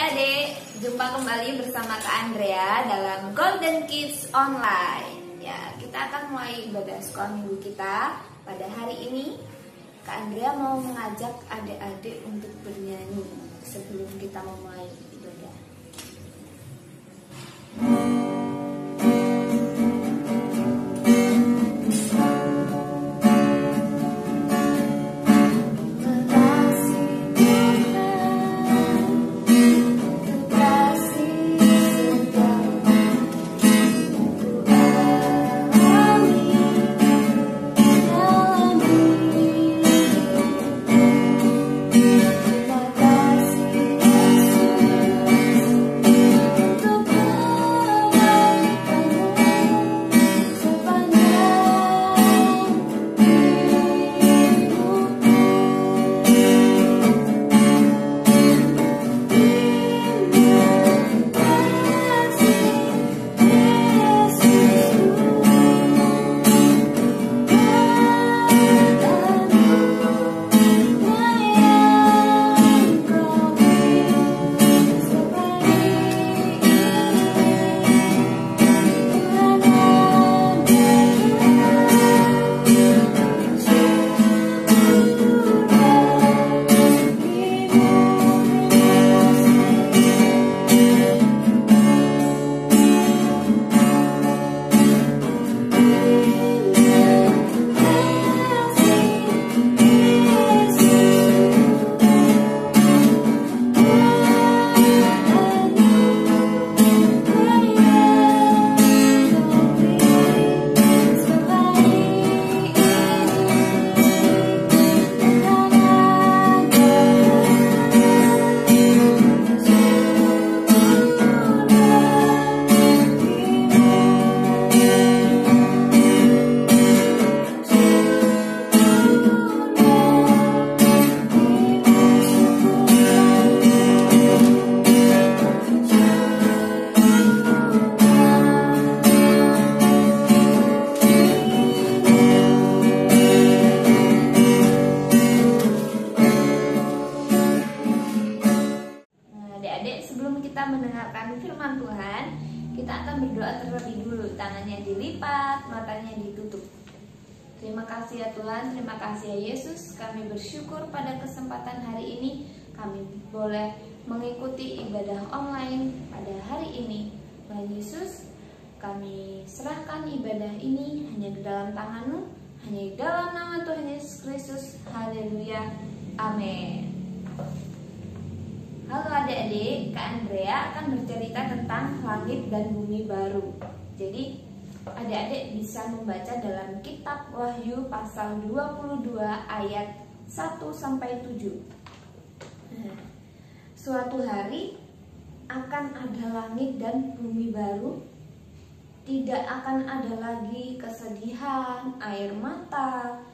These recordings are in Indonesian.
Adik-adik, jumpa kembali bersama Kak Andrea dalam Golden Kids Online. Ya, kita akan mulai ibadah sekolah minggu kita pada hari ini. Kak Andrea mau mengajak adik-adik untuk bernyanyi sebelum kita memulai ibadah. Mendengarkan firman Tuhan, kita akan berdoa terlebih dulu. Tangannya dilipat, matanya ditutup. Terima kasih ya Tuhan, terima kasih ya Yesus. Kami bersyukur pada kesempatan hari ini kami boleh mengikuti ibadah online pada hari ini. Tuhan Yesus, kami serahkan ibadah ini hanya di dalam tangan-Mu, hanya di dalam nama Tuhan Yesus Kristus. Haleluya, amin. Halo adik-adik, Kak Andrea akan bercerita tentang langit dan bumi baru. Jadi adik-adik bisa membaca dalam kitab Wahyu pasal 22 ayat 1-7. Suatu hari akan ada langit dan bumi baru. Tidak akan ada lagi kesedihan, air mata,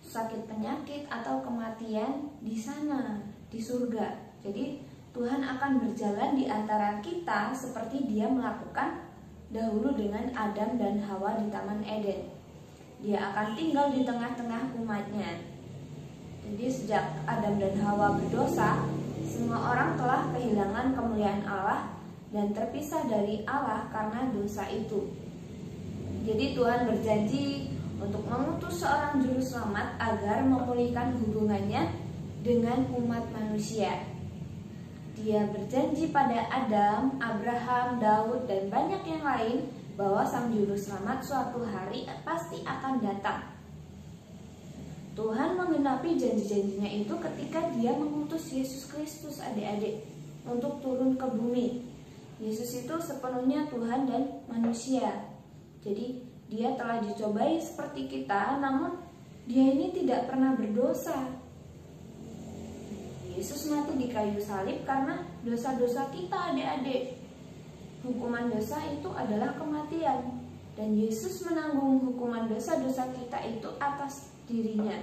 sakit penyakit atau kematian di sana, di surga. Jadi Tuhan akan berjalan di antara kita seperti Dia melakukan dahulu dengan Adam dan Hawa di Taman Eden. Dia akan tinggal di tengah-tengah umatnya. Jadi sejak Adam dan Hawa berdosa, semua orang telah kehilangan kemuliaan Allah dan terpisah dari Allah karena dosa itu. Jadi Tuhan berjanji untuk mengutus seorang juru selamat agar memulihkan hubungannya dengan umat manusia. Dia berjanji pada Adam, Abraham, Daud, dan banyak yang lain bahwa sang juru selamat suatu hari pasti akan datang. Tuhan menggenapi janji-janjinya itu ketika Dia mengutus Yesus Kristus adik-adik untuk turun ke bumi. Yesus itu sepenuhnya Tuhan dan manusia. Jadi Dia telah dicobai seperti kita, namun Dia ini tidak pernah berdosa. Yesus mati di kayu salib karena dosa-dosa kita adik-adik. Hukuman dosa itu adalah kematian. Dan Yesus menanggung hukuman dosa-dosa kita itu atas dirinya.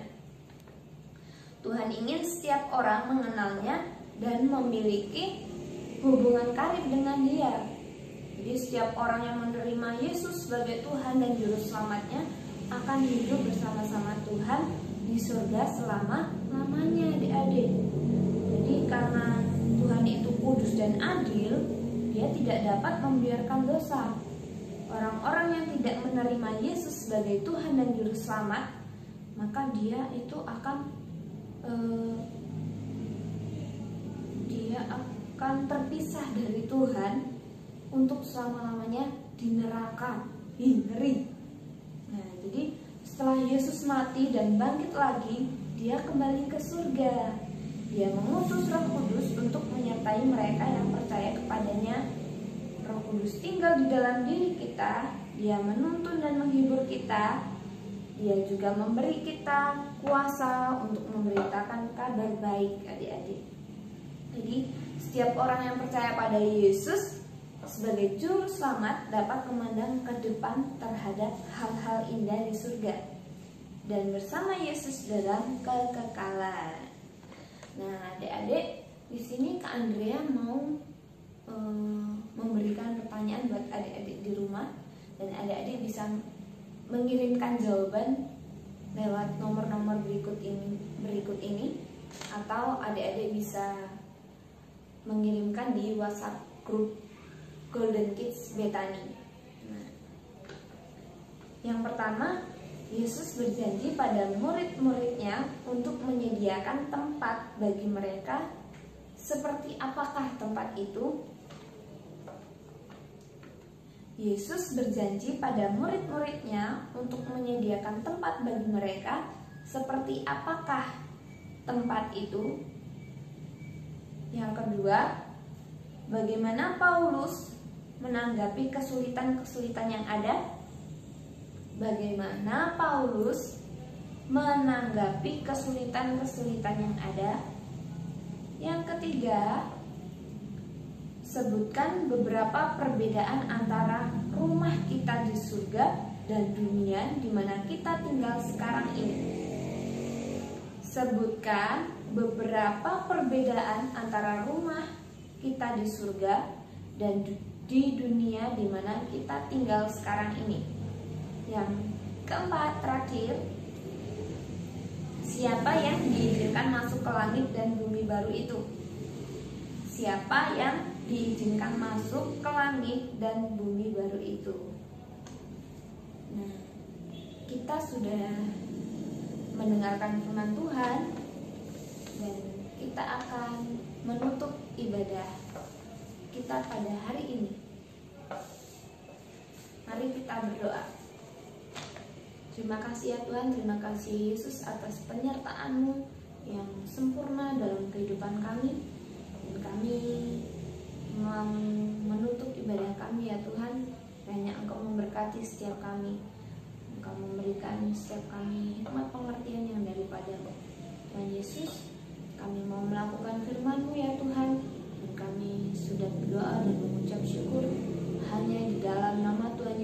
Tuhan ingin setiap orang mengenalnya dan memiliki hubungan karib dengan Dia. Jadi setiap orang yang menerima Yesus sebagai Tuhan dan Juru Selamatnya akan hidup bersama-sama Tuhan di surga selama-lamanya adik-adik. Jadi karena Tuhan itu kudus dan adil, Dia tidak dapat membiarkan dosa. Orang-orang yang tidak menerima Yesus sebagai Tuhan dan Juru Selamat, maka dia itu akan terpisah dari Tuhan untuk selama-lamanya di neraka. Ngeri. Nah, jadi setelah Yesus mati dan bangkit lagi, Dia kembali ke surga. Dia mengutus Roh Kudus untuk menyertai mereka yang percaya kepadanya. Roh Kudus tinggal di dalam diri kita. Dia menuntun dan menghibur kita. Dia juga memberi kita kuasa untuk memberitakan kabar baik, adik-adik. Jadi setiap orang yang percaya pada Yesus sebagai Juru Selamat dapat memandang ke depan terhadap hal-hal indah di surga dan bersama Yesus dalam kekekalan. Nah, adik-adik, di sini Kak Andrea mau memberikan pertanyaan buat adik-adik di rumah, dan adik-adik bisa mengirimkan jawaban lewat nomor-nomor berikut ini, atau adik-adik bisa mengirimkan di WhatsApp grup Golden Kids Bethany. Nah, yang pertama, Yesus berjanji pada murid-muridnya untuk menyediakan tempat bagi mereka. Seperti apakah tempat itu? Yesus berjanji pada murid-muridnya untuk menyediakan tempat bagi mereka. Seperti apakah tempat itu? Yang kedua, bagaimana Paulus menanggapi kesulitan-kesulitan yang ada? Bagaimana Paulus menanggapi kesulitan-kesulitan yang ada? Yang ketiga, sebutkan beberapa perbedaan antara rumah kita di surga dan dunia di mana kita tinggal sekarang ini. Sebutkan beberapa perbedaan antara rumah kita di surga dan di dunia di mana kita tinggal sekarang ini. Yang keempat, terakhir, siapa yang diizinkan masuk ke langit dan bumi baru itu? Siapa yang diizinkan masuk ke langit dan bumi baru itu? Nah, kita sudah mendengarkan firman Tuhan dan kita akan menutup ibadah kita pada hari ini. Mari kita berdoa. Terima kasih ya Tuhan, terima kasih Yesus atas penyertaan-Mu yang sempurna dalam kehidupan kami. Dan kami mau menutup ibadah kami ya Tuhan, hanya Engkau memberkati setiap kami. Engkau memberikan setiap kami hikmat pengertian yang daripada-Mu. Tuhan Yesus, kami mau melakukan firman-Mu ya Tuhan, dan kami sudah berdoa dan mengucap syukur hanya di dalam nama Tuhan